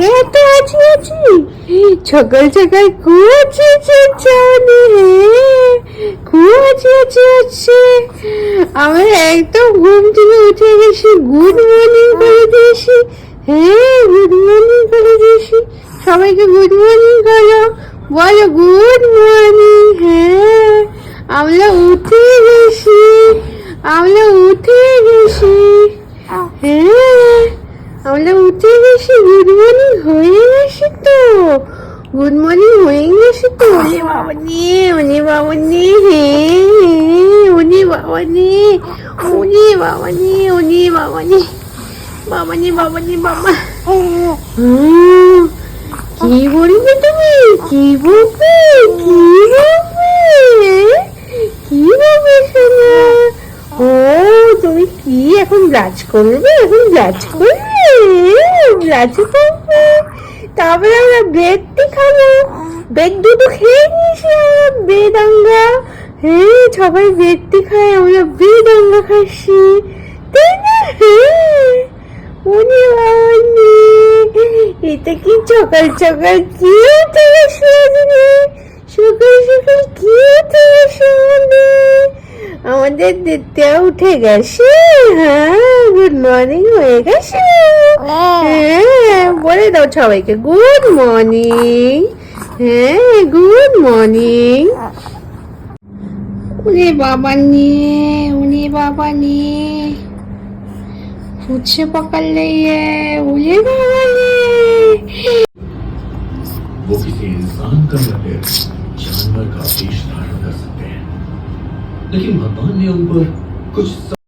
এত আছি আছি সকাল সকাল কুয়াছে চাউনি কুয়াছে আছে আমি একদম ঘুম থেকে উঠে গেছি গুড মর্নিং করে দিয়েছি গুড মর্নিং করে দিয়েছি সবাইকে গুড মর্নিং করো বলো গুড মর্নিং আমরা উঠে গেছি আমরা উঠে গেছি আমরা উঠে গেছি গুড মর্নিং হয়ে গেছি তো গুড মর্নিং হয়ে গেছি তো ওরে বাবা নে ওরে বাবা নে ওরে বাবা নে ওরে বাবা নে ওরে বাবা নে বাবা নে বাবা নে বাবা কি বলবে তুমি কি বলবে কি বলবে কি বলবে শোনা ও তুমি কি এখন ব্লাচ করবে এখন ব্লাচ করবে ব্লাচ করবে তারপরে আমরা ব্রেডটি খাবো ব্রেড দুটো খেয়ে নিয়েছি আমরা বেদাঙ্গা সবাই ব্রেডটি খায় আমরা বেদাঙ্গা খাচ্ছি তাই না উনি বাবানি এটা কি সকাল সকাল কি উঠে গেছে সকাল সকাল কি উঠে গেছে আমাদের দিতে উঠে গেছে গুড মর্নিং হয়ে গেছে বলে দাও সবাইকে গুড মর্নিং গুড মর্নিং উনি বাবা নিয়ে मुझसे पकड़ ली है मुझे वो किसी इंसान का या फिर जानवर का वेश धारण कर सकते हैं लेकिन भगवान ने उन पर कुछ